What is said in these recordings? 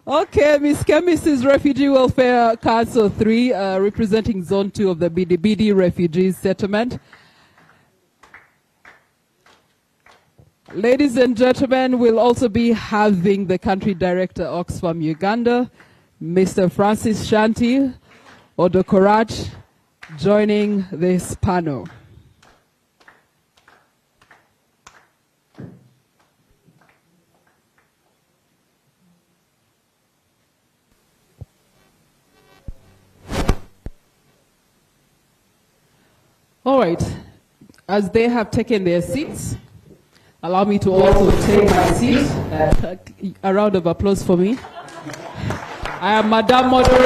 Okay, Ms. Kemis Refugee Welfare Council 3, representing Zone 2 of the BD Refugees Settlement. Ladies and gentlemen, we'll also be having the Country Director, Oxfam Uganda, Mr. Francis Shanti Odokorach, joining this panel. All right, as they have taken their seats, allow me to also take my seat. A round of applause for me. I am Madam Moderator,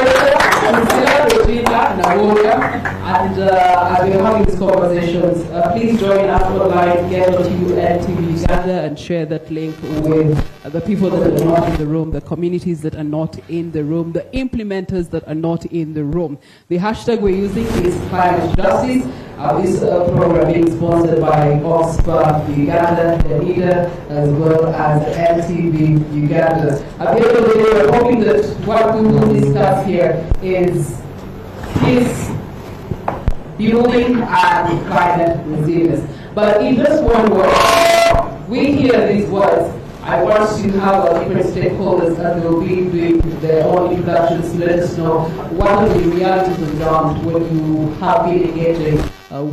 Regina Nawoka, and I've been having these conversations. Please join Afroline, get onto TV Uganda, and share that link with the people that are not in the room, the communities that are not in the room, the implementers that are not in the room. The hashtag we're using is Climate Justice. This program is sponsored by Oxfam Uganda, the leader, as well as MTV Uganda. At the end of the day, we're hoping that what we will discuss here is peace, building, and climate resilience. But in just one word, we hear these words. I want to have our different stakeholders that will be doing their own introductions to let us know what are the realities on the ground when you have been engaging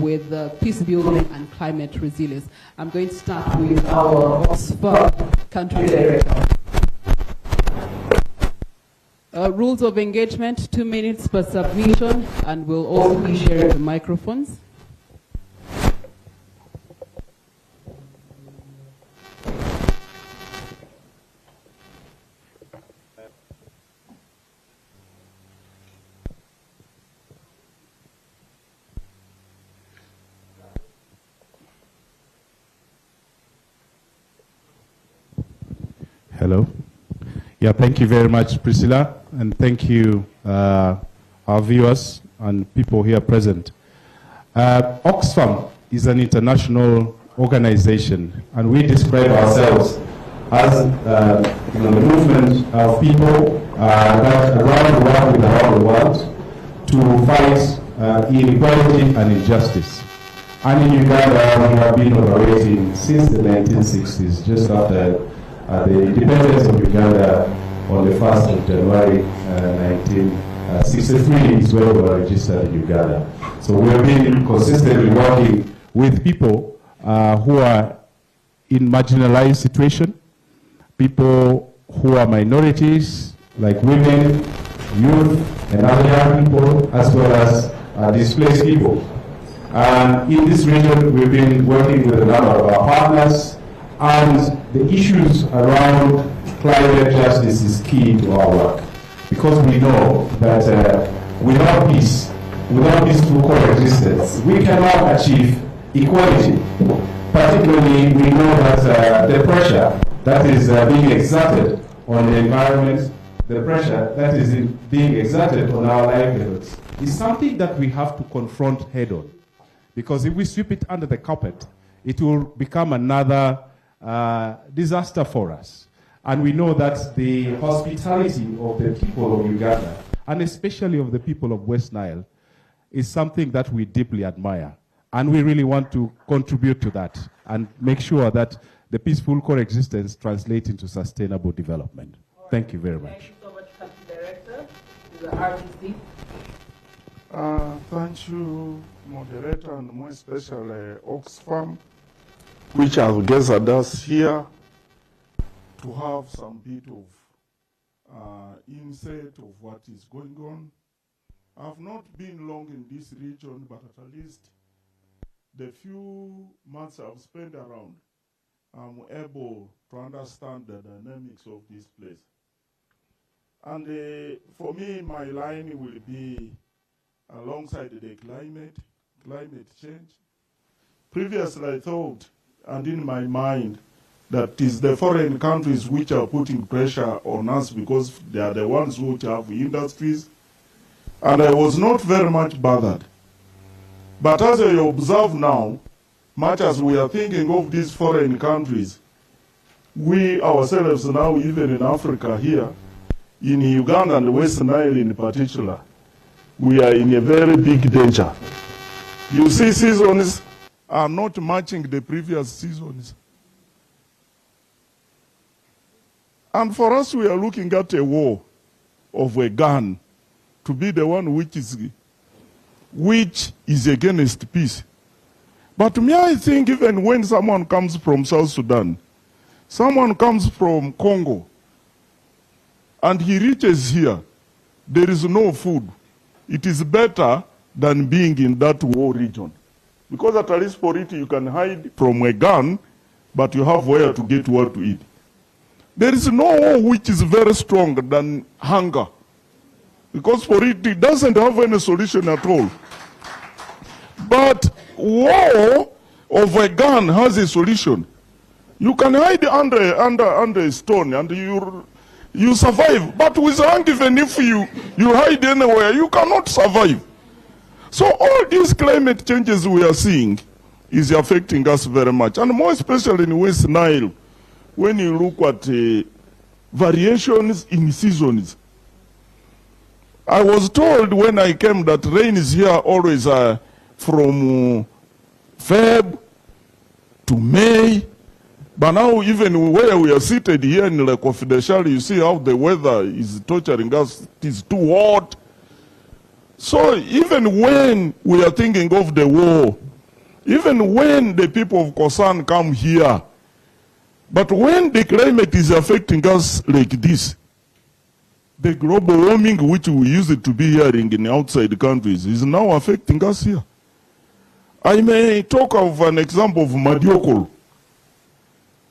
with peace building and climate resilience. I'm going to start with our Oxfam Country Director. Rules of engagement, 2 minutes per submission, and we'll also be sharing the microphones. Hello. Yeah, thank you very much, Priscilla, and thank you, our viewers and people here present. Oxfam is an international organization, and we describe ourselves as the movement of people that around the world to fight inequality and injustice. And in Uganda, we have been operating since the 1960s, just after the independence of Uganda on the 1st of January 1963 is when we were registered in Uganda. So we have been consistently working with people who are in marginalized situation, people who are minorities, like women, youth, and other young people, as well as displaced people. And in this region, we've been working with a number of our partners, and the issues around climate justice is key to our work, because we know that without peace, without peaceful coexistence, we cannot achieve equality. Particularly, we know that the pressure that is being exerted on the environment, the pressure that is being exerted on our livelihoods, is something that we have to confront head on. Because if we sweep it under the carpet, it will become another disaster for us. And we know that the hospitality of the people of Uganda, and especially of the people of West Nile, is something that we deeply admire. And we really want to contribute to that and make sure that the peaceful coexistence translates into sustainable development. Thank you very much. Thank you so much, Country Director, the RTC. Thank you, Moderator, and more especially Oxfam, which have gathered us here to have some bit of insight of what is going on. I've not been long in this region, but at least the few months I've spent around, I'm able to understand the dynamics of this place. And for me, my line will be alongside the climate change. Previously, I thought, and in my mind, that it is the foreign countries which are putting pressure on us because they are the ones who have industries. And I was not very much bothered. But as I observe now, much as we are thinking of these foreign countries, we ourselves now, even in Africa here, in Uganda and West Nile in particular, we are in a very big danger. You see, seasons are not matching the previous seasons. And for us, we are looking at a war of a gun to be the one which is against peace. But me, I think even when someone comes from South Sudan, someone comes from Congo, and he reaches here, there is no food. It is better than being in that war region. Because at least for it, you can hide from a gun, but you have where to get what to eat. There is no war which is very strong than hunger. Because for it, it doesn't have any solution at all. But war of a gun has a solution. You can hide under a stone and you survive. But with hunger, even if you hide anywhere, you cannot survive. So all these climate changes we are seeing is affecting us very much. And more especially in West Nile, when you look at variations in seasons. I was told when I came that rain is here always from Feb to May. But now even where we are seated here in La Confidential, you see how the weather is torturing us. It is too hot. So even when we are thinking of the war, even when the people of Kosan come here, but when the climate is affecting us like this, the global warming which we used to be hearing in outside countries is now affecting us here. I may talk of an example of Madiokolo.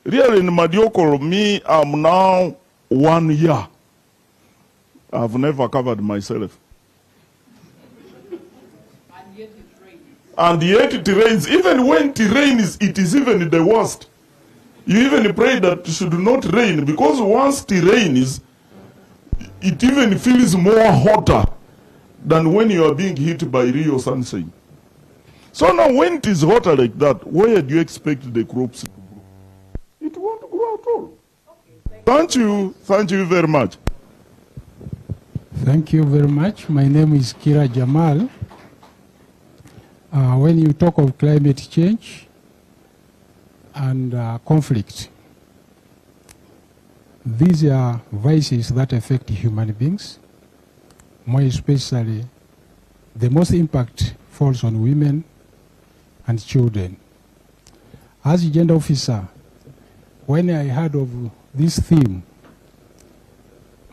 Really in Madiokolo, me, I'm now 1 year. I've never covered myself. And yet it rains. Even when it rains, it is even the worst. You even pray that it should not rain, because once it rains, it even feels more hotter than when you are being hit by real sunshine. So now when it is hotter like that, where do you expect the crops to grow? It won't grow at all. Okay, thank you very much. Thank you very much. My name is Kira Jamal. When you talk of climate change and conflict, these are vices that affect human beings. More especially, the most impact falls on women and children. As a gender officer, when I heard of this theme,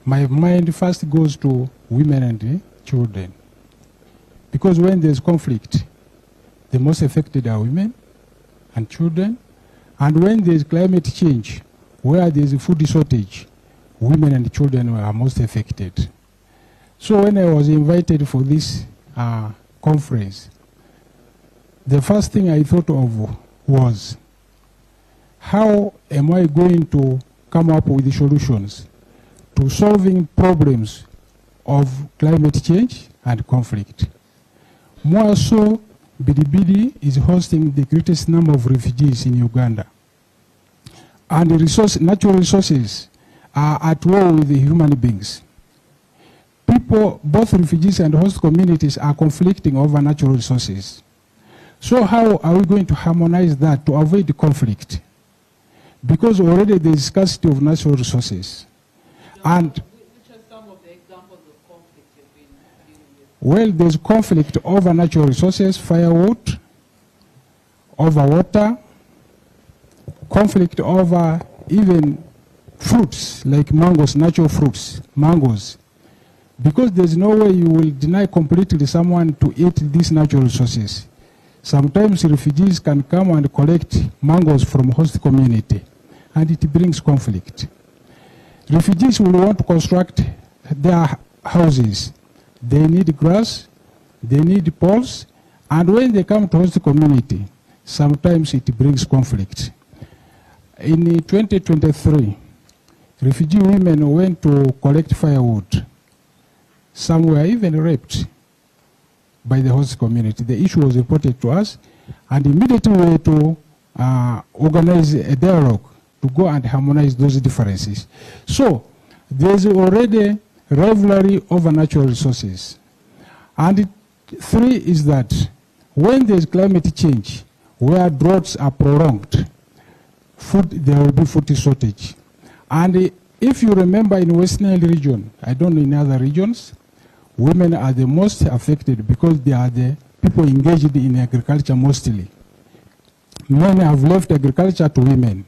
my mind first goes to women and children. Because when there's conflict, the most affected are women and children. And when there's climate change, where there's a food shortage, women and children are most affected. So when I was invited for this conference, the first thing I thought of was, how am I going to come up with the solutions to solving problems of climate change and conflict? More so, Bidibidi is hosting the greatest number of refugees in Uganda. And the natural resources are at war with the human beings. People, both refugees and host communities, are conflicting over natural resources. So how are we going to harmonize that to avoid the conflict? Because already there is scarcity of natural resources. And which are some of the examples of conflict you've been dealing with? Well, there's conflict over natural resources, firewood, over water, conflict over even fruits like mangoes, natural fruits, mangoes. Because there's no way you will deny completely someone to eat these natural resources. Sometimes refugees can come and collect mangoes from host community, and it brings conflict. Refugees will want to construct their houses. They need grass, they need poles, and when they come to host community, sometimes it brings conflict. In 2023, refugee women went to collect firewood. Some were even raped by the host community. The issue was reported to us, and immediately we had to organize a dialogue to go and harmonize those differences. So there's already rivalry over natural resources. And 3 is that when there's climate change, where droughts are prolonged, there will be food shortage. And if you remember in West Nile region, I don't know in other regions, women are the most affected because they are the people engaged in agriculture mostly. Men have left agriculture to women.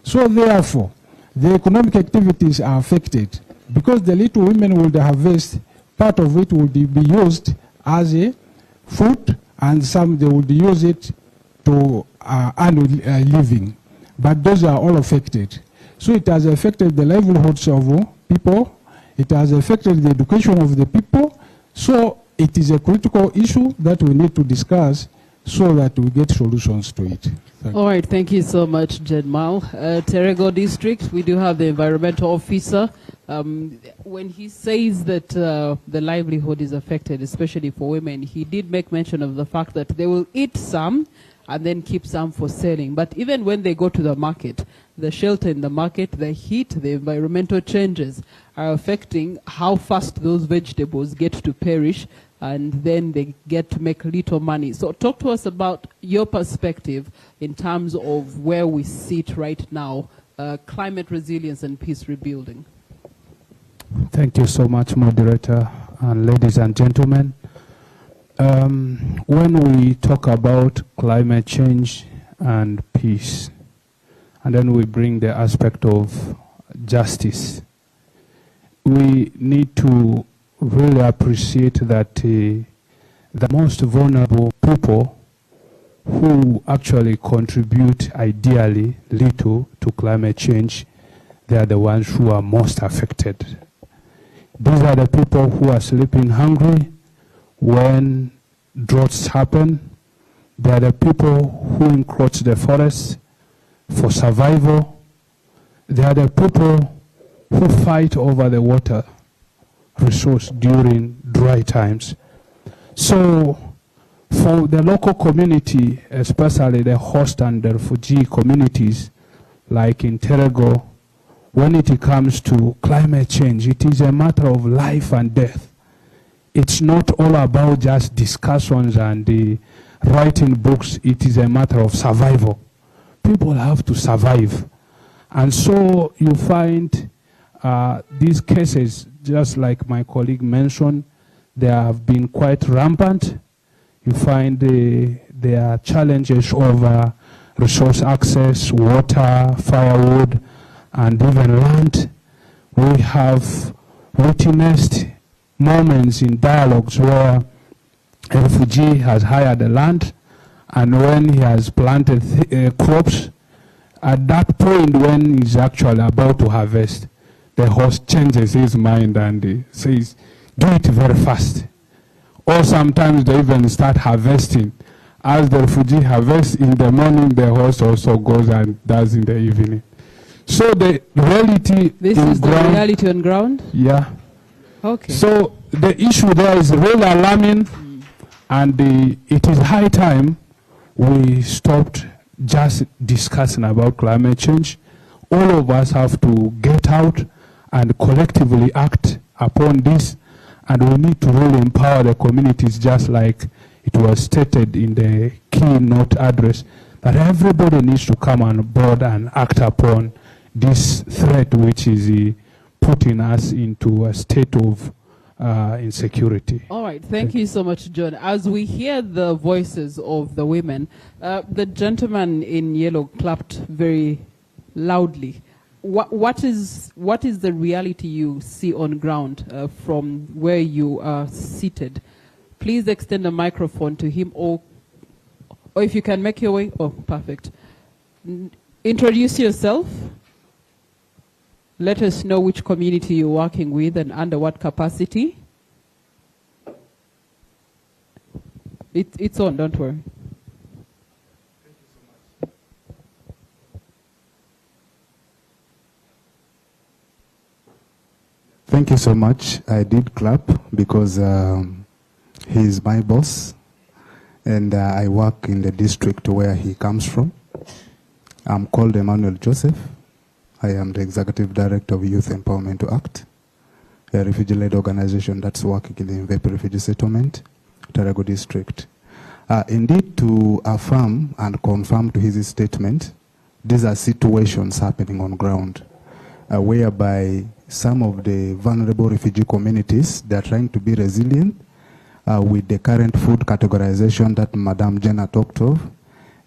So therefore, the economic activities are affected because the little women will harvest, part of it will be used as a food and some they would use it to earn a living. But those are all affected. So it has affected the livelihoods of people. It has affected the education of the people. So it is a critical issue that we need to discuss so that we get solutions to it. All right, thank you so much, Jedmal. Terego District, we do have the environmental officer. When he says that the livelihood is affected, especially for women, he did make mention of the fact that they will eat some and then keep some for selling. But even when they go to the market, the shelter in the market, the heat, the environmental changes are affecting how fast those vegetables get to perish, and then they get to make little money. So talk to us about your perspective in terms of where we sit right now, climate resilience and peace rebuilding. Thank you so much, moderator, and ladies and gentlemen. When we talk about climate change and peace, and then we bring the aspect of justice, we need to really appreciate that the most vulnerable people who actually contribute ideally little to climate change, they are the ones who are most affected. These are the people who are sleeping hungry when droughts happen. They are the people who encroach the forests for survival. They are the people who fight over the water resource during dry times. So for the local community, especially the host and the refugee communities, like in Terego, when it comes to climate change, it is a matter of life and death. It's not all about just discussions and writing books. It is a matter of survival. People have to survive. And so you find these cases, just like my colleague mentioned, they have been quite rampant. You find there are challenges over resource access, water, firewood, and even land. We have witnessed moments in dialogues where a refugee has hired the land, and when he has planted crops, at that point when he's actually about to harvest, the host changes his mind and says, do it very fast. Or sometimes they even start harvesting. As the refugee harvests in the morning, the host also goes and does in the evening. So the reality This is the reality on ground? Yeah. Okay. So the issue there is really alarming, and it is high time we stopped just discussing about climate change. All of us have to get out and collectively act upon this, and we need to really empower the communities, just like it was stated in the keynote address, that everybody needs to come on board and act upon this threat which is putting us into a state of insecurity. All right, thank you so much, John. As we hear the voices of the women, the gentleman in yellow clapped very loudly. What is the reality you see on ground from where you are seated? Please extend the microphone to him, or if you can make your way. Oh, perfect. Introduce yourself. Let us know which community you're working with and under what capacity. It's on, don't worry. Thank you so much. I did clap because he's my boss, and I work in the district where he comes from. I'm called Emmanuel Joseph, I am the Executive Director of Youth Empowerment to Act, a refugee-led organization that's working in the Mvepe Refugee Settlement, Tarago District. Indeed, to affirm and confirm to his statement, these are situations happening on ground, whereby some of the vulnerable refugee communities, they are trying to be resilient with the current food categorization that Madam Jenna talked of,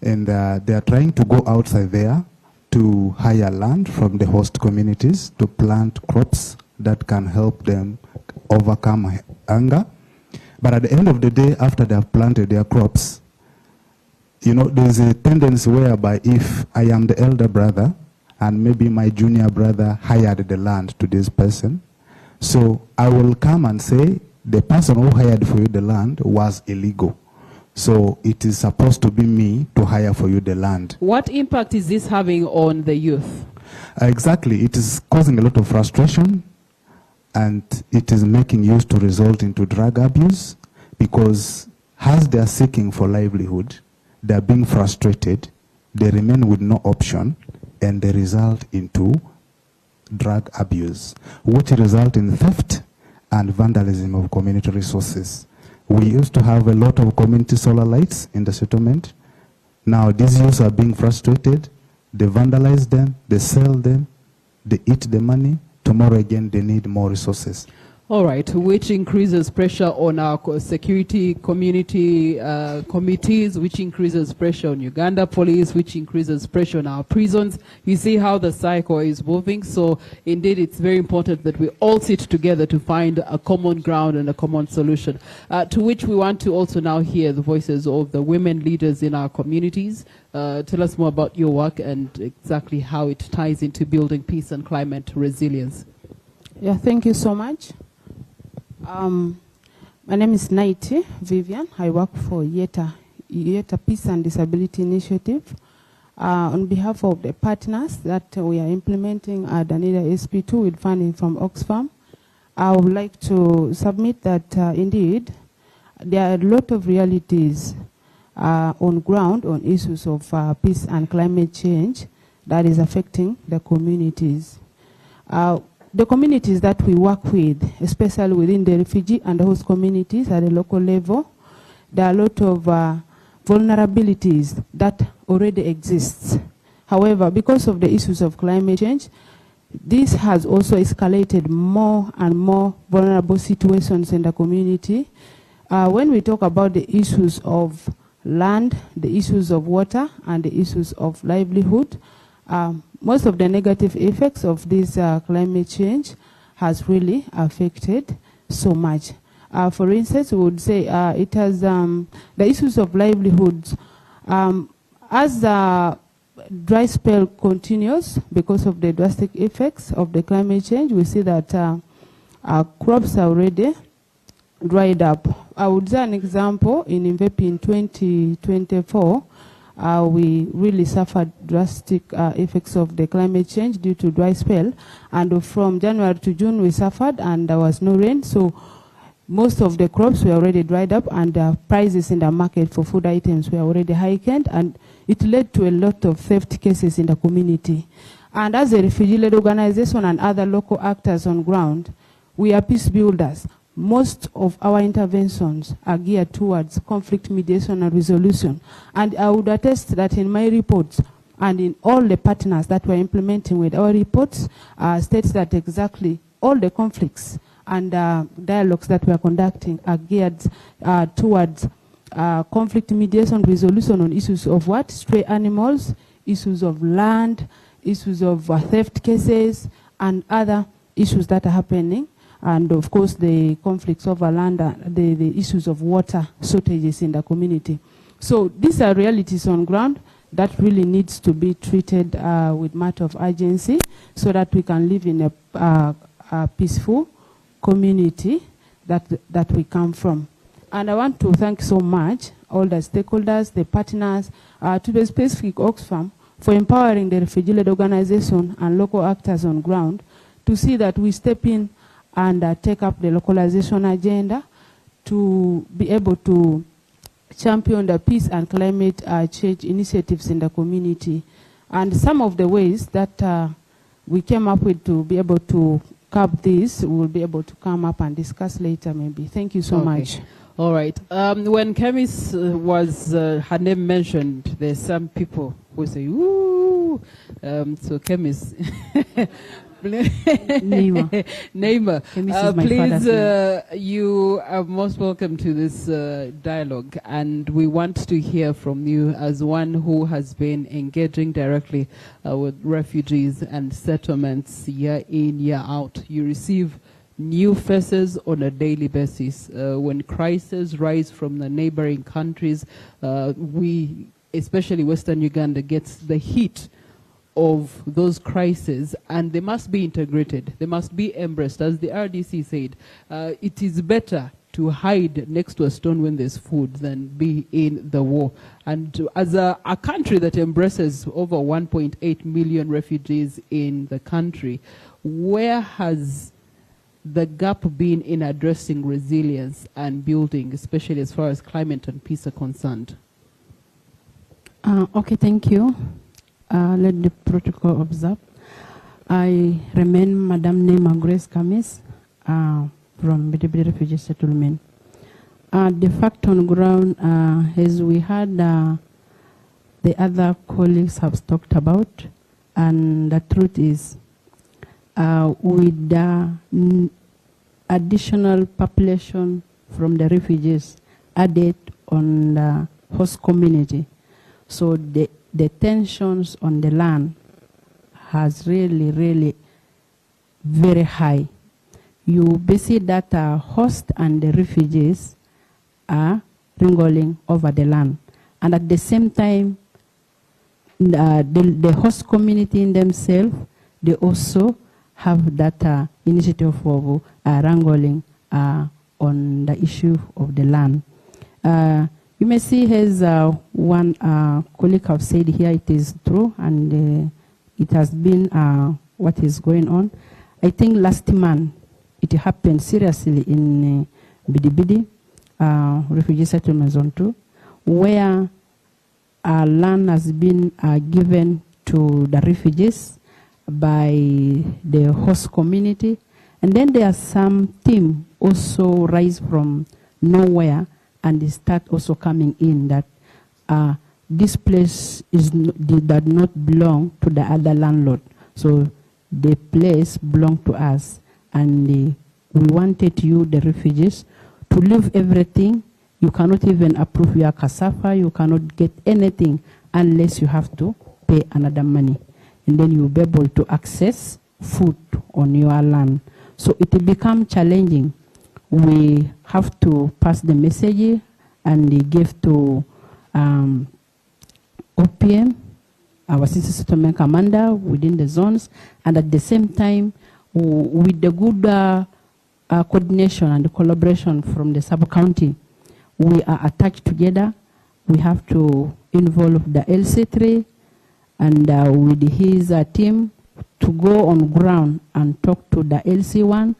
and they are trying to go outside there to hire land from the host communities to plant crops that can help them overcome hunger. But at the end of the day, after they have planted their crops, you know, there's a tendency whereby if I am the elder brother and maybe my junior brother hired the land to this person, so I will come and say, the person who hired for you the land was illegal. So it is supposed to be me to hire for you the land. What impact is this having on the youth? Exactly. It is causing a lot of frustration, and it is making youth to result into drug abuse, because as they are seeking for livelihood, they are being frustrated, they remain with no option, and they result into drug abuse, which result in theft and vandalism of community resources. We used to have a lot of community solar lights in the settlement. Now these youths are being frustrated. They vandalize them, they sell them, they eat the money. Tomorrow again, they need more resources. All right, which increases pressure on our security community committees, which increases pressure on Uganda Police, which increases pressure on our prisons. You see how the cycle is moving. So indeed, it's very important that we all sit together to find a common ground and a common solution, to which we want to also now hear the voices of the women leaders in our communities. Tell us more about your work and exactly how it ties into building peace and climate resilience. Yeah, thank you so much. My name is Naiti Vivian. I work for Yeta Peace and Disability Initiative. On behalf of the partners that we are implementing Danida SP2 with funding from Oxfam, I would like to submit that indeed there are a lot of realities on ground on issues of peace and climate change that is affecting the communities. The communities that we work with, especially within the refugee and the host communities at the local level, there are a lot of vulnerabilities that already exist. However, because of the issues of climate change, this has also escalated more and more vulnerable situations in the community. When we talk about the issues of land, the issues of water, and the issues of livelihood, most of the negative effects of this climate change has really affected so much. For instance, we would say it has the issues of livelihoods. As the dry spell continues because of the drastic effects of the climate change, we see that crops are already dried up. I would say an example, in Mvepe in 2024, we really suffered drastic effects of the climate change due to dry spell. And from January to June, we suffered and there was no rain. So most of the crops were already dried up, and the prices in the market for food items were already heightened, and it led to a lot of theft cases in the community. And as a refugee-led organization and other local actors on ground, we are peace builders. Most of our interventions are geared towards conflict mediation and resolution. And I would attest that in my reports and in all the partners that we're implementing with our reports, states that exactly all the conflicts and dialogues that we are conducting are geared towards conflict mediation resolution on issues of what? Stray animals, issues of land, issues of theft cases, and other issues that are happening. And of course, the conflicts over land, the issues of water shortages in the community. So these are realities on ground that really needs to be treated with matter of urgency, so that we can live in a peaceful community that we come from. And I want to thank so much all the stakeholders, the partners, to the specific Oxfam for empowering the refugee-led organization and local actors on ground to see that we step in and take up the localization agenda to be able to champion the peace and climate change initiatives in the community. And some of the ways that we came up with to be able to curb this. We'll be able to come up and discuss later maybe. Thank you so much. All right. When Kemis her name mentioned, there's some people who say, ooh. So Kemis. Neymar. Please, you are most welcome to this dialogue, and we want to hear from you as one who has been engaging directly with refugees and settlements year in, year out. You receive new faces on a daily basis. When crises rise from the neighboring countries, we, especially Western Uganda, gets the heat of those crises, and they must be integrated. They must be embraced. As the RDC said, it is better to hide next to a stone when there's food than be in the war. And as a country that embraces over 1.8 million refugees in the country, where has the gap been in addressing resilience and building, especially as far as climate and peace are concerned? Okay, thank you. Let the protocol observe. I remain Madam Neymar Grace Kemis from Bidibidi Refugee Settlement. The fact on ground, as we had the other colleagues have talked about, and the truth is, with the additional population from the refugees added on the host community, so the tensions on the land has really very high. You see that host and the refugees are wrangling over the land, and at the same time, the host community in themselves, they also have that initiative of wrangling on the issue of the land. You may see, as one colleague have said here, it is true, and it has been what is going on. I think last month it happened seriously in Bidibidi, Refugee Settlement Zone 2, where land has been given to the refugees by the host community. And then there are some team also rise from nowhere, and they start also coming in that this place does not belong to the other landlord. So the place belongs to us, and we wanted you, the refugees, to leave everything. You cannot even approve your cassava. You cannot get anything unless you have to pay another money. And then you'll be able to access food on your land. So it will become challenging. We have to pass the message and give to OPM, our city settlement commander within the zones, and at the same time, with the good coordination and the collaboration from the sub-county, we are attached together. We have to involve the LC3 and with his team to go on ground and talk to the LC1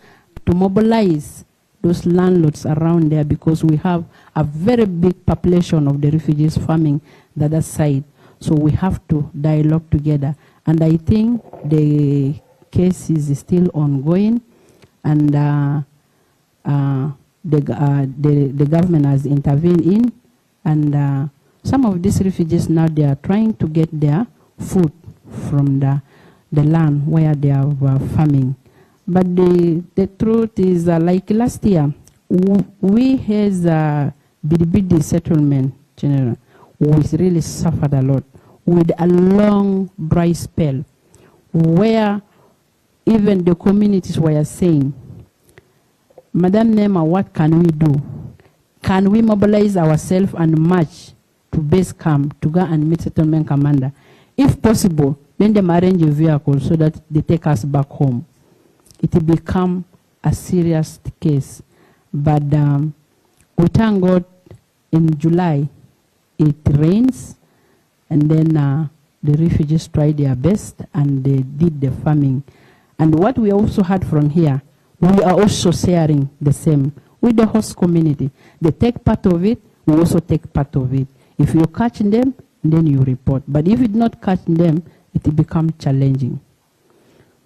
to mobilize those landlords around there, because we have a very big population of the refugees farming the other side. So we have to dialogue together. And I think the case is still ongoing, and the government has intervened in, and some of these refugees now, they are trying to get their food from the land where they are farming. But the truth is, like last year, we has Bidibidi settlement, general, we really suffered a lot with a long dry spell, where even the communities were saying, Madam Neymar, what can we do? Can we mobilize ourselves and march to base camp to go and meet settlement commander? If possible, then they arrange a vehicle so that they take us back home. It will become a serious case. But we thank God, in July, it rains, and then the refugees tried their best, and they did the farming. And what we also heard from here, we are also sharing the same with the host community. They take part of it, we also take part of it. If you catch them, then you report. But if you not catch them, it will become challenging.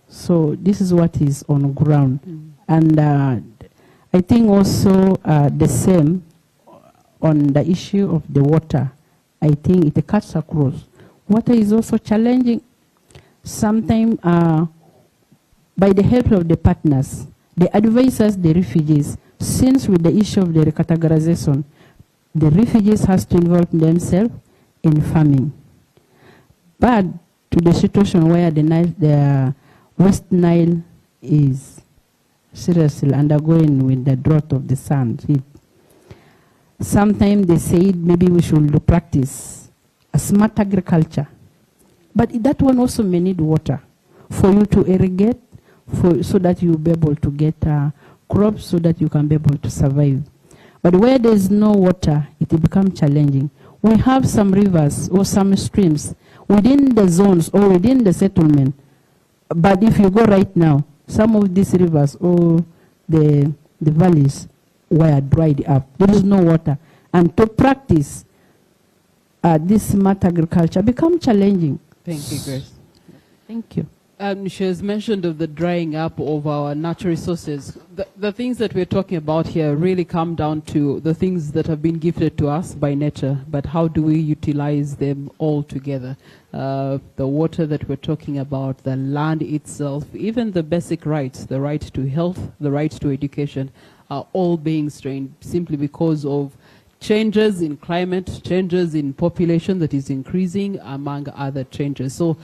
So this is what is on ground. And I think also the same on the issue of the water. I think it cuts across. Water is also challenging. Sometimes by the help of the partners, they advise us, the refugees, since with the issue of the recategorization, the refugees has to involve themselves in farming. But to the situation where the West Nile is seriously undergoing with the drought of the sun, sometimes they say maybe we should practice a smart agriculture. But that one also may need water for you to irrigate, so that you'll be able to get crops, so that you can be able to survive. But where there's no water, it becomes challenging. We have some rivers or some streams within the zones or within the settlement. But if you go right now, some of these rivers or the valleys were dried up. There is no water. And to practice this smart agriculture becomes challenging. Thank you, Grace. Thank you. She has mentioned of the drying up of our natural resources. The things that we're talking about here really come down to the things that have been gifted to us by nature, but how do we utilize them all together? The water that we're talking about, the land itself, even the basic rights, the right to health, the right to education, are all being strained simply because of changes in climate, changes in population that is increasing, among other changes. So,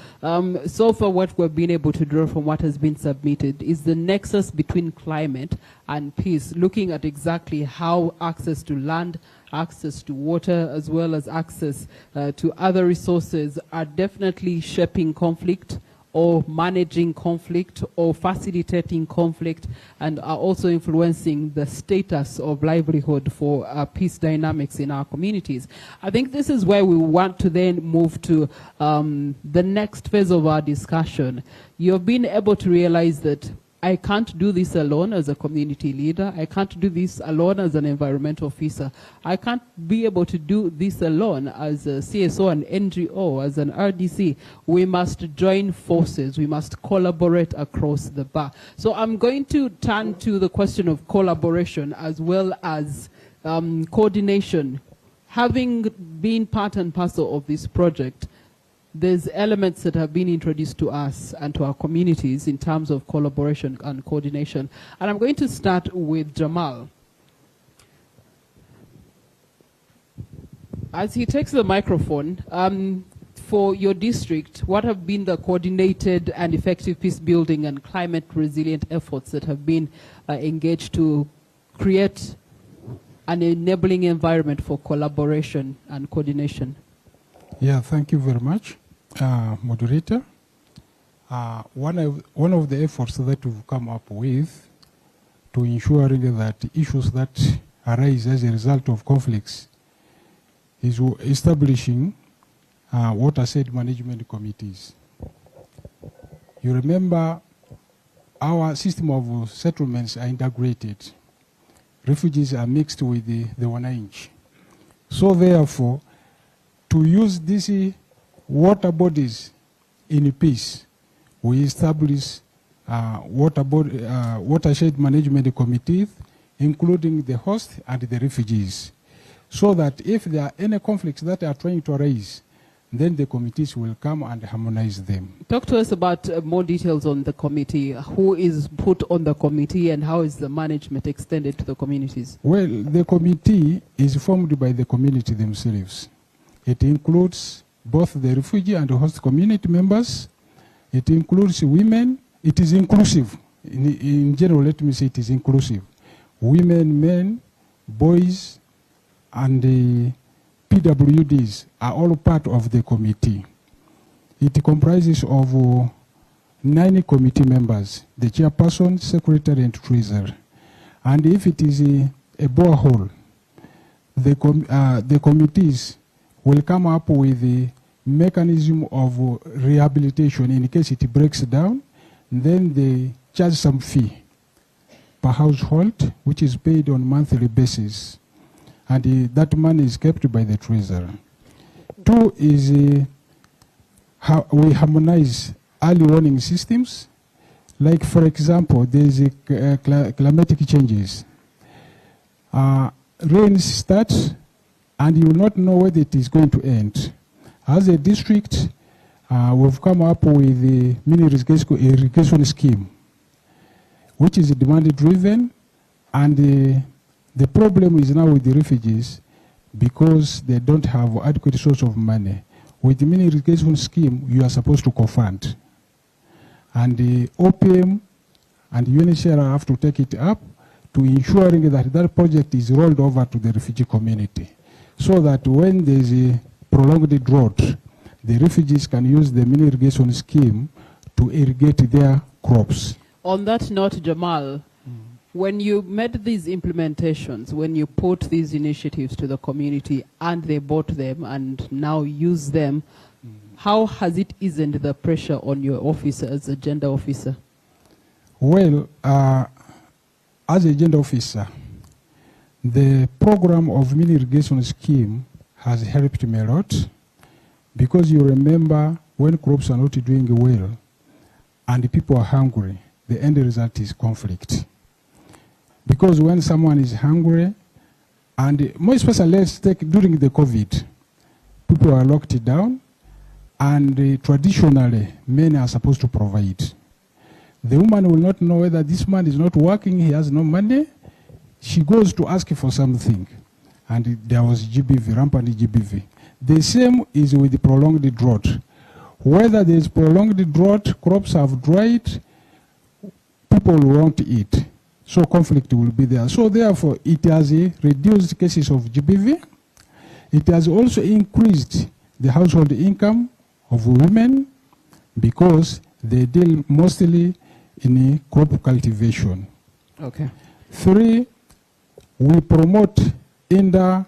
so far what we've been able to draw from what has been submitted is the nexus between climate and peace, looking at exactly how access to land, access to water, as well as access to other resources are definitely shaping conflict, or managing conflict, or facilitating conflict, and are also influencing the status of livelihood for peace dynamics in our communities. I think this is where we want to then move to the next phase of our discussion. You've been able to realize that I can't do this alone as a community leader. I can't do this alone as an environmental officer. I can't be able to do this alone as a CSO, an NGO, as an RDC. We must join forces. We must collaborate across the bar. So I'm going to turn to the question of collaboration as well as coordination. Having been part and parcel of this project, there's elements that have been introduced to us and to our communities in terms of collaboration and coordination. And I'm going to start with Jamal. As he takes the microphone, for your district, what have been the coordinated and effective peace building and climate resilient efforts that have been engaged to create an enabling environment for collaboration and coordination? Yeah, thank you very much, moderator. One of the efforts that we've come up with to ensuring that issues that arise as a result of conflicts is establishing watershed management committees. You remember our system of settlements are integrated. Refugees are mixed with the Wananchi. So therefore, to use these water bodies in peace, we establish watershed management committees, including the host and the refugees, so that if there are any conflicts that are trying to arise, then the committees will come and harmonize them. Talk to us about more details on the committee. Who is put on the committee and how is the management extended to the communities? Well, the committee is formed by the community themselves. It includes both the refugee and the host community members. It includes women. It is inclusive. In general, let me say it is inclusive. Women, men, boys, and the PWDs are all part of the committee. It comprises of 9 committee members, the chairperson, secretary, and treasurer. And if it is a borehole, the committees will come up with a mechanism of rehabilitation in case it breaks down. Then they charge some fee per household, which is paid on monthly basis. And that money is kept by the treasurer. 2 is we harmonize early warning systems Like, for example, there's climatic changes. Rains start, and you will not know whether it is going to end. As a district, we've come up with the mini irrigation scheme, which is demand-driven, and the problem is now with the refugees because they don't have adequate source of money. With the mini irrigation scheme, you are supposed to co-fund. And the OPM and UNHCR have to take it up to ensuring that that project is rolled over to the refugee community, so that when there is a prolonged drought, the refugees can use the mini irrigation scheme to irrigate their crops. On that note, Jamal, when you made these implementations, when you put these initiatives to the community and they bought them and now use them, how has it eased the pressure on your office as a gender officer? Well, as a gender officer, the program of mini irrigation scheme has helped me a lot, because you remember when crops are not doing well and people are hungry, the end result is conflict. Because when someone is hungry, and more especially, let's take during the COVID, people are locked down, and traditionally, men are supposed to provide. The woman will not know whether this man is not working, he has no money. She goes to ask for something. And there was GBV, rampant GBV. The same is with the prolonged drought. Whether there is prolonged drought, crops have dried, people won't eat. So conflict will be there. So therefore, it has reduced cases of GBV. It has also increased the household income of women because they deal mostly in crop cultivation. Okay. 3, we promote in the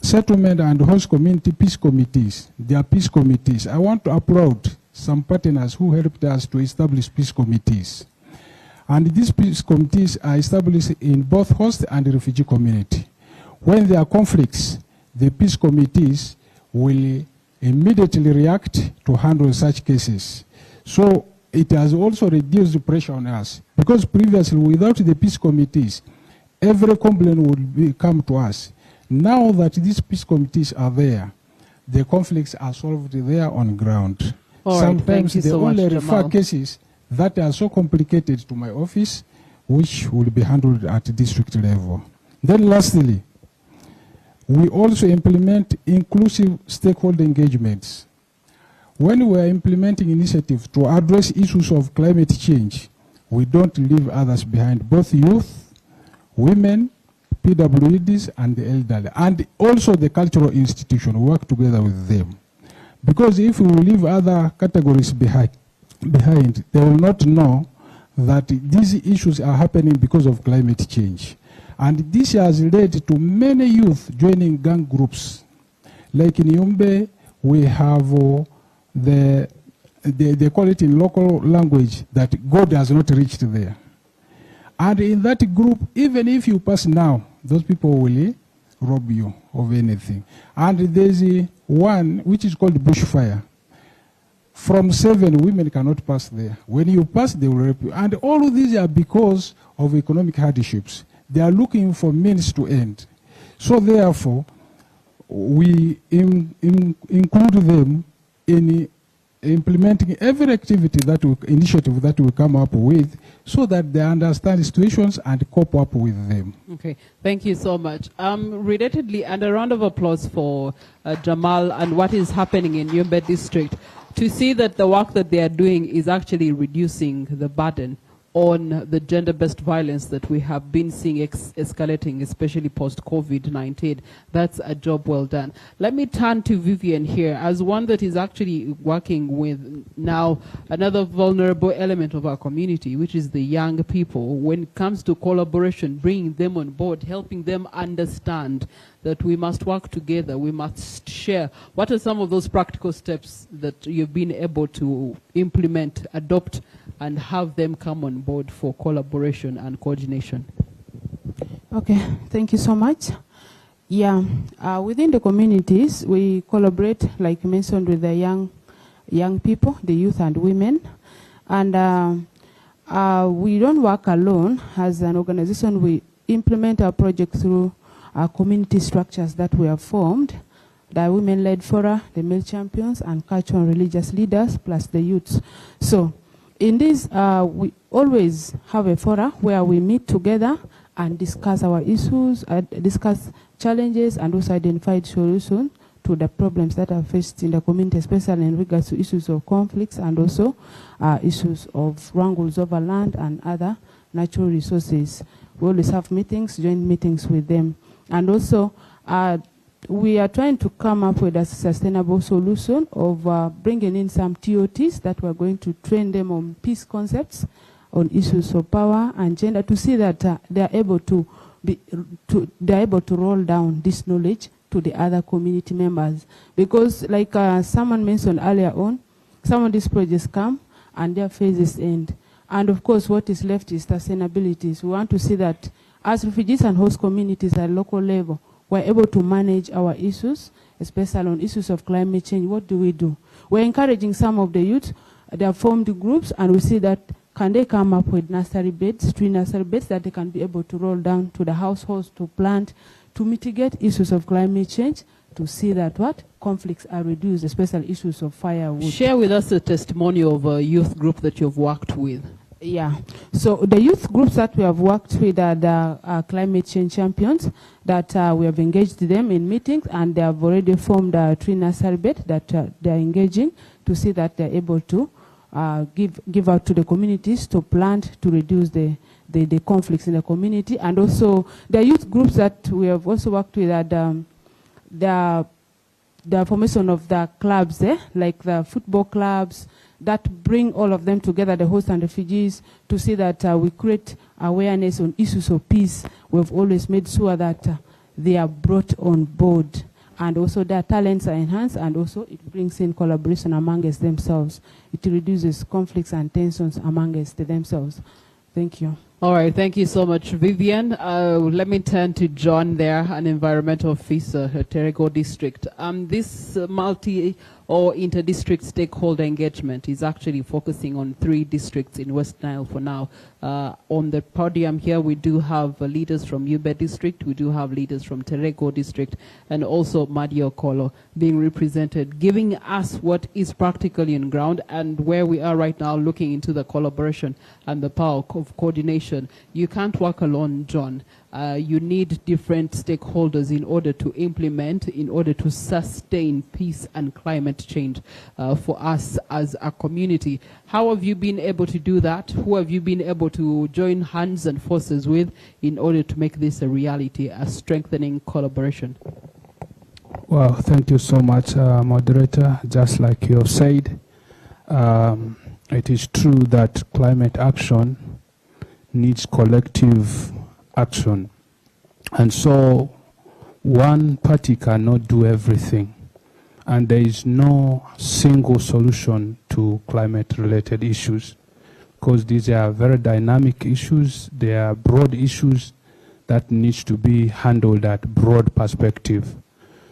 settlement and host community peace committees. They are peace committees. I want to applaud some partners who helped us to establish peace committees. And these peace committees are established in both host and refugee community. When there are conflicts, the peace committees will immediately react to handle such cases. So it has also reduced the pressure on us, because previously, without the peace committees, every complaint would come to us. Now that these peace committees are there, the conflicts are solved there on ground. All Sometimes right, they so only much, refer Jamal. cases that are so complicated to my office, which will be handled at district level. Then lastly, we also implement inclusive stakeholder engagements. When we are implementing initiatives to address issues of climate change, we don't leave others behind, both youth, women, PWDs, and the elderly, and also the cultural institution. We work together with them. Because if we leave other categories behind, they will not know that these issues are happening because of climate change. And this has led to many youth joining gang groups. Like in Yumbe, we have they call it in local language that God has not reached there. And in that group, even if you pass now, those people will rob you of anything. And there's one which is called bushfire. From 7, women cannot pass there. When you pass, they will rape you. And all of these are because of economic hardships. They are looking for means to end. So therefore, we include them in implementing every activity initiative that we come up with, so that they understand situations and cope up with them. Okay, thank you so much. Relatedly, and a round of applause for Jamal and what is happening in Yumbe district, to see that the work that they are doing is actually reducing the burden on the gender-based violence that we have been seeing escalating, especially post-COVID-19. That's a job well done. Let me turn to Vivian here as one that is actually working with now another vulnerable element of our community, which is the young people. When it comes to collaboration, bringing them on board, helping them understand that we must work together, we must share. What are some of those practical steps that you've been able to implement, adopt, and have them come on board for collaboration and coordination? Okay, thank you so much. Yeah, within the communities, we collaborate, like mentioned, with the young people, the youth and women. And We don't work alone. As an organization, we implement our project through our community structures that we have formed, the women-led fora, the male champions, and cultural and religious leaders, plus the youths. So in this, we always have a fora where we meet together and discuss our issues, discuss challenges, and also identify solutions to the problems that are faced in the community, especially in regards to issues of conflicts and also issues of wrangles over land and other natural resources. We always have meetings, joint meetings with them. And also, we are trying to come up with a sustainable solution of bringing in some TOTs that we're going to train them on peace concepts, on issues of power and gender, to see that they are able to roll down this knowledge to the other community members. Because like someone mentioned earlier on, some of these projects come and their phases end. And of course, what is left is sustainability. So we want to see that as refugees and host communities at local level, we're able to manage our issues, especially on issues of climate change. What do we do? We're encouraging some of the youth. They have formed groups, and we see that can they come up with nursery beds, tree nursery beds that they can be able to roll down to the households to plant, to mitigate issues of climate change, to see that what conflicts are reduced, especially issues of firewood. Share with us a testimonial of a youth group that you've worked with. Yeah, so the youth groups that we have worked with are the climate change champions that we have engaged them in meetings, and they have already formed a tree nursery bed that they are engaging to see that they're able to give out to the communities to plant to reduce the conflicts in the community. And also the youth groups that we have also worked with are the formation of the clubs, like the football clubs, that bring all of them together, the hosts and refugees, to see that we create awareness on issues of peace. We've always made sure that they are brought on board, and also their talents are enhanced, and also it brings in collaboration amongst themselves. It reduces conflicts and tensions amongst themselves. Thank you. All right, thank you so much, Vivian. Let me turn to John there, an environmental officer at Terego District. This multi or inter-district stakeholder engagement is actually focusing on 3 districts in West Nile for now. On the podium here, we do have leaders from Ube District, we do have leaders from Terego District, and also Madio Kolo being represented, giving us what is practically on ground and where we are right now, looking into the collaboration and the power of coordination. You can't work alone, John. You need different stakeholders in order to implement, in order to sustain peace and climate change for us as a community. How have you been able to do that? Who have you been able to join hands and forces with in order to make this a reality, a strengthening collaboration? Well, thank you so much, moderator. Just like you have said, it is true that climate action needs collective action. And so one party cannot do everything. And there is no single solution to climate-related issues, because these are very dynamic issues. They are broad issues that needs to be handled at broad perspective.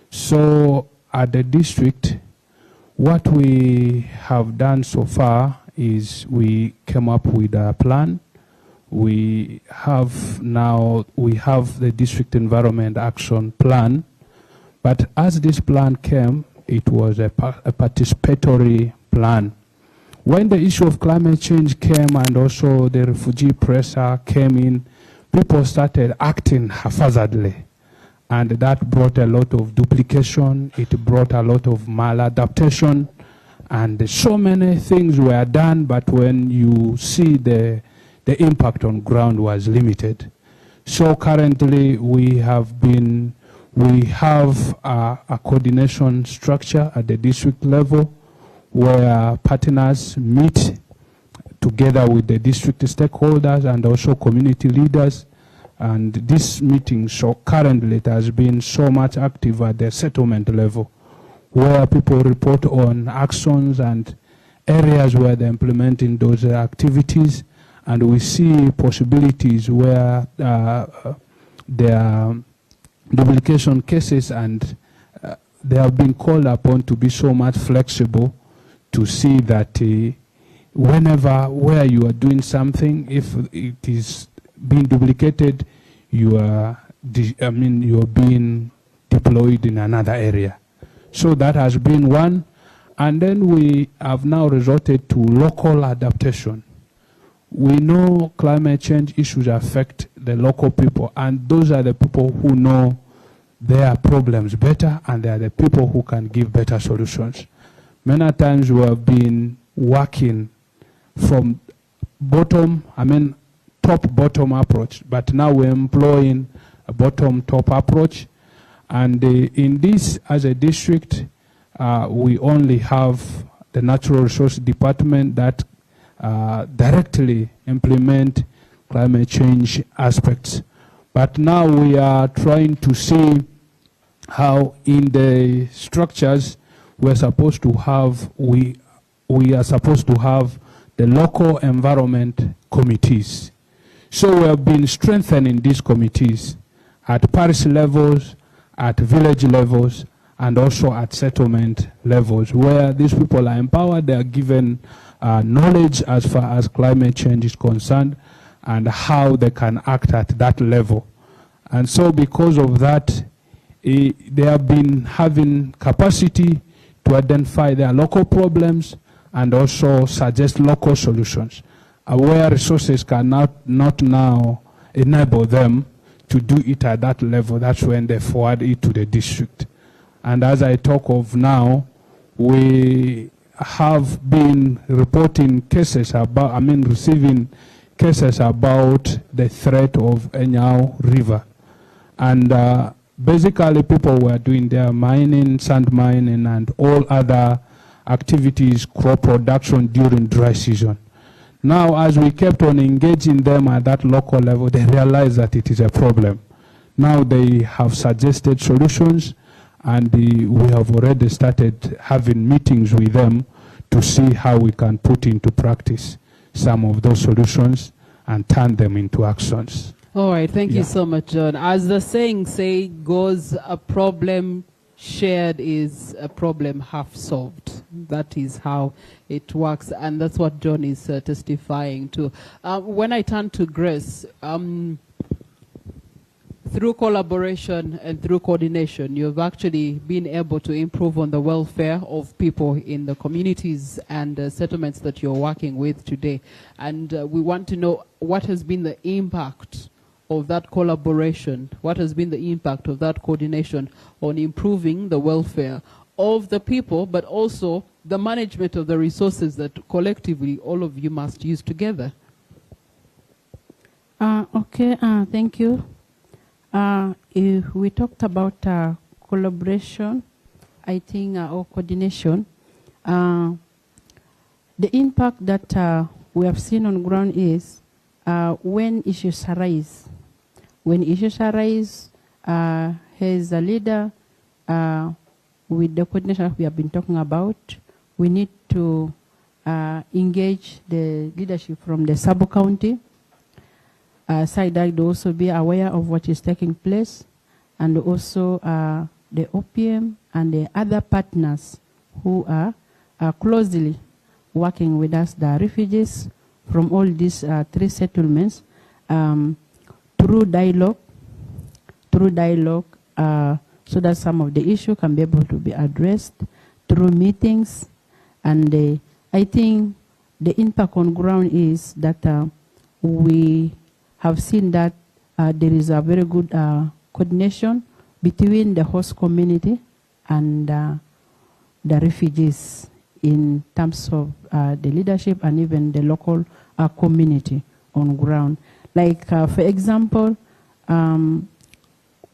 So at the district, what we have done so far is we came up with a plan. We have the district environment action plan, but as this plan came, it was a participatory plan. When the issue of climate change came and also the refugee pressure came in, people started acting haphazardly, and that brought a lot of duplication, it brought a lot of maladaptation, and so many things were done, but when you see the impact on ground was limited. So currently we have a coordination structure at the district level where partners meet together with the district stakeholders and also community leaders. And this meeting, so currently it has been so much active at the settlement level, where people report on actions and areas where they're implementing those activities. And we see possibilities where there are duplication cases, and they have been called upon to be so much flexible to see that where you are doing something, if it is being duplicated, you are being deployed in another area. So that has been one. And then we have now resorted to local adaptation. We know climate change issues affect the local people, and those are the people who know their problems better, and they are the people who can give better solutions. Many times we have been working from top-bottom approach, but now we're employing a bottom-top approach. And in this, as a district, we only have the Natural Resource Department that directly implement climate change aspects. But now we are trying to see how in the structures we are supposed to have the local environment committees. So we have been strengthening these committees at parish levels, at village levels, and also at settlement levels, where these people are empowered, they are given knowledge as far as climate change is concerned, and how they can act at that level. And so because of that, they have been having capacity to identify their local problems and also suggest local solutions. Where resources cannot now enable them to do it at that level, that's when they forward it to the district. And as I talk of now, we have been reporting cases about, receiving cases about the threat of Enyao River. And basically people were doing their mining, sand mining, and all other activities, crop production during dry season. Now, as we kept on engaging them at that local level, they realized that it is a problem. Now they have suggested solutions, and we have already started having meetings with them to see how we can put into practice some of those solutions and turn them into actions. All right, thank you so much, John. As the saying goes, a problem shared is a problem half solved. That is how it works, and that's what John is testifying to. When I turn to Grace, through collaboration and through coordination, you've actually been able to improve on the welfare of people in the communities and settlements that you're working with today. And we want to know what has been the impact of that collaboration, what has been the impact of that coordination on improving the welfare of the people, but also the management of the resources that collectively all of you must use together. Thank you. If we talked about collaboration, I think, or coordination, the impact that we have seen on ground is when issues arise. When issues arise, as a leader, with the coordination we have been talking about, we need to engage the leadership from the sub-county side that to also be aware of what is taking place, and also the OPM and the other partners who are closely working with us, the refugees from all these 3 settlements, through dialogue, so that some of the issue can be able to be addressed through meetings. And I think the impact on ground is that we have seen that there is a very good coordination between the host community and the refugees in terms of the leadership and even the local community on ground. Like, for example,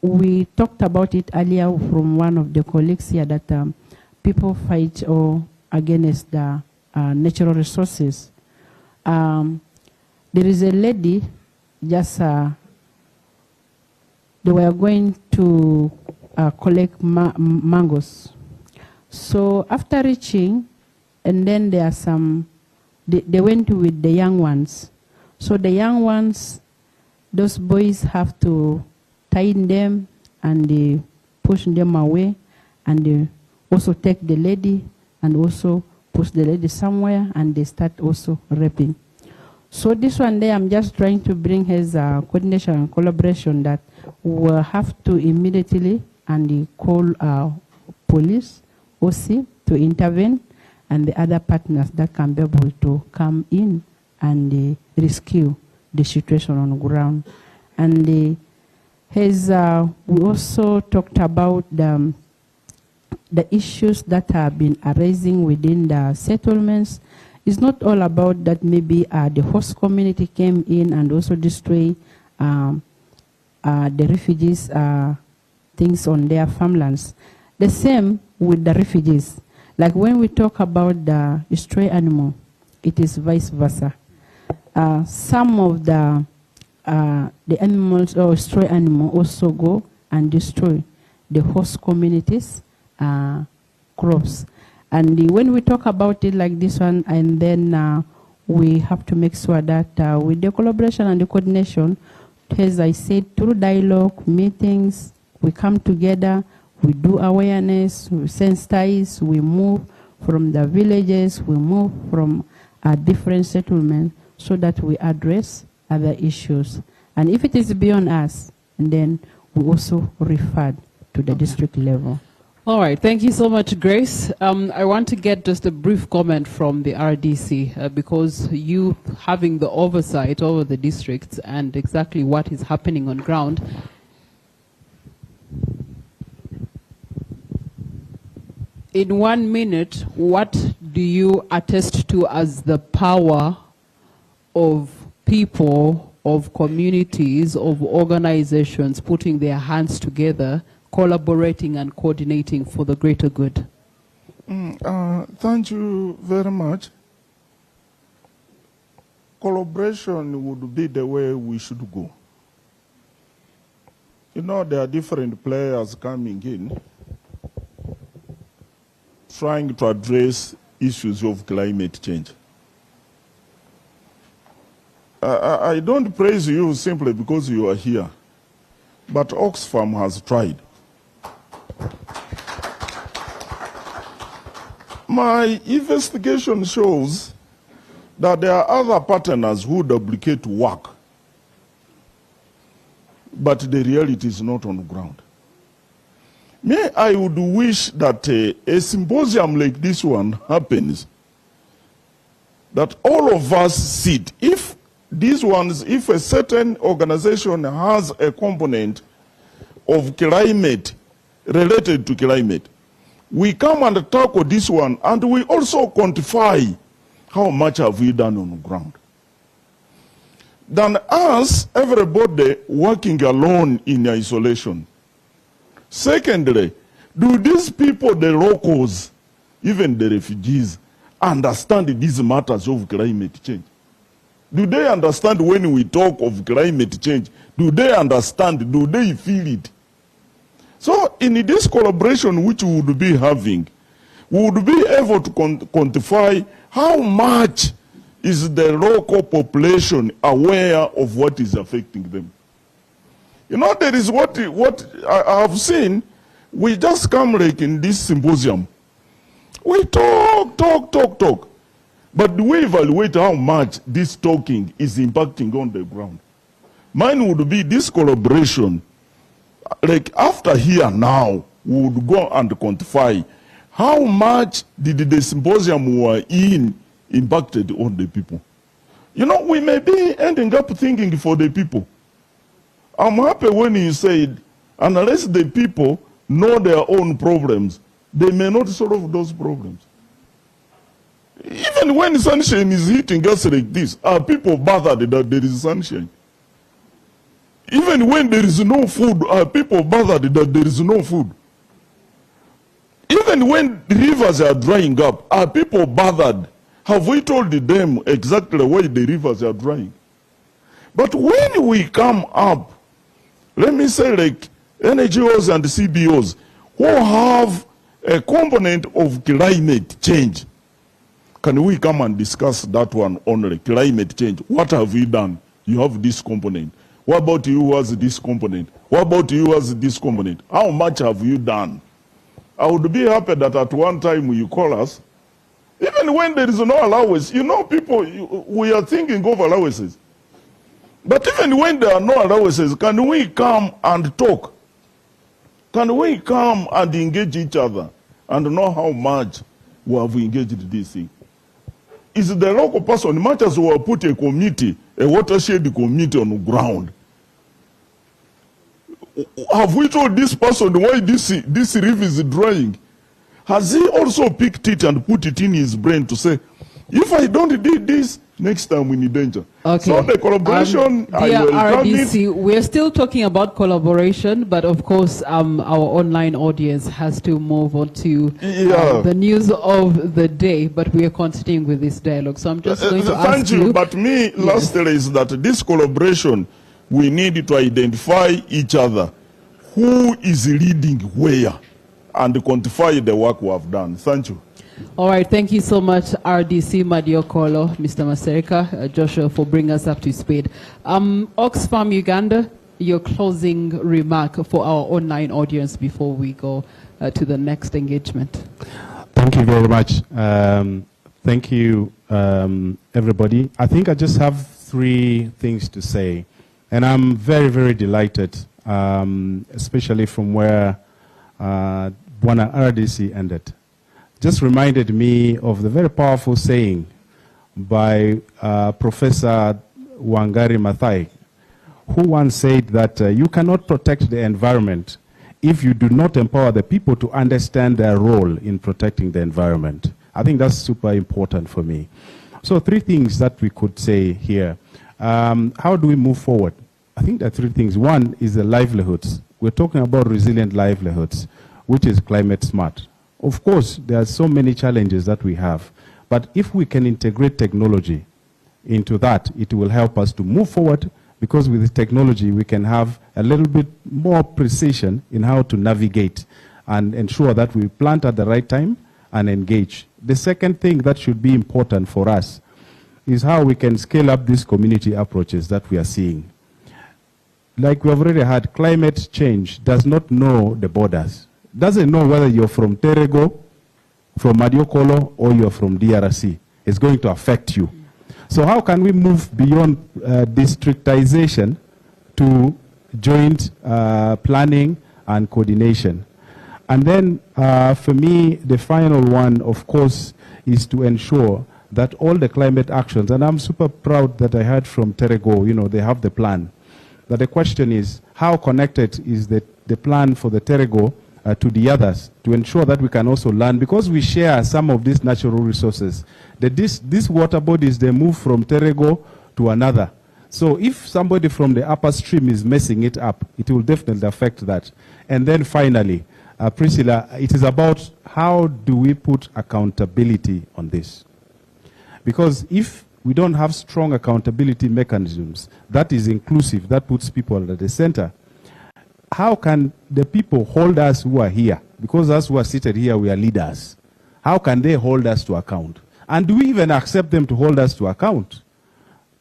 we talked about it earlier from one of the colleagues here that people fight against the natural resources. There is a lady, just they were going to collect mangoes. So after reaching, and then there are some, they went with the young ones. So the young ones, those boys have to tie them and they push them away, and they also take the lady and also push the lady somewhere and they start also raping. So this one day, I'm just trying to bring his coordination and collaboration that we'll have to immediately and call police, OC, to intervene, and the other partners that can be able to come in and rescue the situation on the ground. And we also talked about the issues that have been arising within the settlements. It's not all about that maybe the host community came in and also destroy the refugees' things on their farmlands. The same with the refugees. Like when we talk about the stray animal, it is vice versa. Some of the animals or stray animal also go and destroy the host communities' crops. And when we talk about it like this one, and then we have to make sure that with the collaboration and the coordination, as I said, through dialogue, meetings, we come together, we do awareness, we sensitize, we move from the villages, we move from different settlements so that we address other issues. And if it is beyond us, and then we also refer to the district level. All right, thank you so much, Grace. I want to get just a brief comment from the RDC because you having the oversight over the districts and exactly what is happening on ground. In 1 minute, what do you attest to as the power of people, of communities, of organizations putting their hands together, collaborating and coordinating for the greater good? Thank you very much. Collaboration would be the way we should go. You know, there are different players coming in, trying to address issues of climate change. I don't praise you simply because you are here, but Oxfam has tried. My investigation shows that there are other partners who duplicate work, but the reality is not on the ground. I would wish that a symposium like this one happens, that all of us sit. If a certain organization has a component of climate related to climate, we come and tackle this one, and we also quantify how much have we done on the ground. Than us, everybody working alone in isolation. Secondly, do these people, the locals, even the refugees, understand these matters of climate change? Do they understand when we talk of climate change? Do they understand? Do they feel it? So in this collaboration which we would be having, we would be able to quantify how much is the local population aware of what is affecting them. You know, there is what I have seen. We just come like in this symposium. We talk. But do we evaluate how much this talking is impacting on the ground? Mine would be this collaboration. Like after here now, we would go and quantify how much did the symposium we were in impacted on the people. You know, we may be ending up thinking for the people. I'm happy when you said, unless the people know their own problems, they may not solve those problems. Even when sunshine is hitting us like this, are people bothered that there is sunshine? Even when there is no food, are people bothered that there is no food? Even when rivers are drying up, are people bothered? Have we told them exactly why the rivers are drying? But when we come up, let me say like NGOs and CBOs who have a component of climate change, can we come and discuss that one only, climate change? What have we done? You have this component. What about you who has this component? What about you who has this component? How much have you done? I would be happy that at one time you call us, Even when there is no allowance, you know, people, we are thinking of allowances. But even when there are no allowances, can we come and talk? Can we come and engage each other and know how much we have engaged this thing? Is the local person, much as we have put a committee, a watershed committee on the ground, have we told this person why this river is drying? Has he also picked it and put it in his brain to say, if I don't do this, next time we need danger? Okay. So the collaboration, I dear welcome RDC, it. we're still talking about collaboration, but of course, our online audience has to move on to the news of the day, but we are continuing with this dialogue. So I'm just going to ask Thank you, but me, lastly, is that this collaboration, we need to identify each other. Who is leading where? And quantify the work we have done. Thank you. All right, thank you so much, RDC Madiokolo, Mr. Masereka, Joshua, for bringing us up to speed. Oxfam Uganda, your closing remark for our online audience before we go to the next engagement. Thank you very much. Thank you, everybody. I think I just have 3 things to say. And I'm very, very delighted, especially from where Bwana RDC ended. Just reminded me of the very powerful saying by Professor Wangari Maathai, who once said that you cannot protect the environment if you do not empower the people to understand their role in protecting the environment. I think that's super important for me. So 3 things that we could say here. How do we move forward? I think there are 3 things. One is the livelihoods. We're talking about resilient livelihoods, which is climate smart. Of course, there are so many challenges that we have, but if we can integrate technology into that, it will help us to move forward, because with the technology, we can have a little bit more precision in how to navigate and ensure that we plant at the right time and engage. The second thing that should be important for us is how we can scale up these community approaches that we are seeing. Like we have already had, climate change does not know the borders. Doesn't know whether you're from Terego, from Madiokolo, or you're from DRC. It's going to affect you. So how can we move beyond districtization to joint planning and coordination? And then for me, the final one, of course, is to ensure that all the climate actions, and I'm super proud that I heard from Terego, you know, they have the plan. But the question is, how connected is the plan for the Terego to the others, to ensure that we can also learn, because we share some of these natural resources. These water bodies, they move from Terego to another. So if somebody from the upper stream is messing it up, it will definitely affect that. And then finally, Priscilla, it is about how do we put accountability on this? Because if we don't have strong accountability mechanisms, that is inclusive, that puts people at the center, how can the people hold us who are here? Because us who are seated here, we are leaders. How can they hold us to account? And do we even accept them to hold us to account?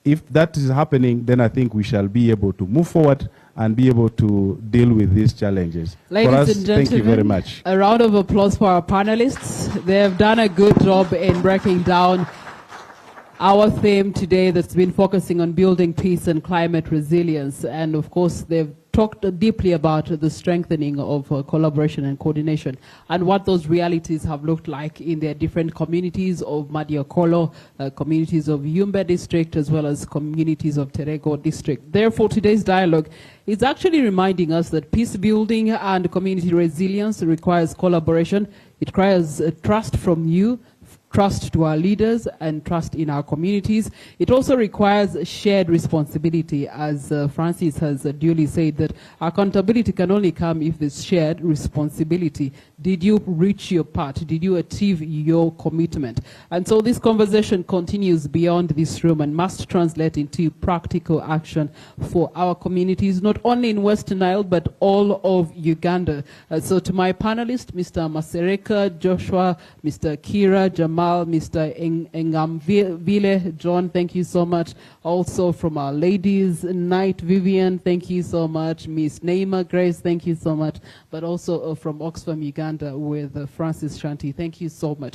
If that is happening, then I think we shall be able to move forward and be able to deal with these challenges. Ladies and gentlemen, thank you very much. A round of applause for our panelists. They have done a good job in breaking down our theme today that's been focusing on building peace and climate resilience. And of course, they've talked deeply about the strengthening of collaboration and coordination and what those realities have looked like in their different communities of Madiokolo, communities of Yumbe district, as well as communities of Terego district. Therefore, today's dialogue is actually reminding us that peace building and community resilience requires collaboration. It requires trust from you, trust to our leaders, and trust in our communities. It also requires shared responsibility, as Francis has duly said, that accountability can only come if there's shared responsibility. Did you reach your part? Did you achieve your commitment? And so this conversation continues beyond this room and must translate into practical action for our communities, not only in Western Nile, but all of Uganda. So to my panelists, Mr. Masereka, Joshua, Mr. Kira, Jamal, Mr. Engamvile, John, thank you so much. Also from our ladies' night, Vivian, thank you so much. Miss Neima Grace, thank you so much. But also from Oxfam Uganda with Francis Shanti, thank you so much.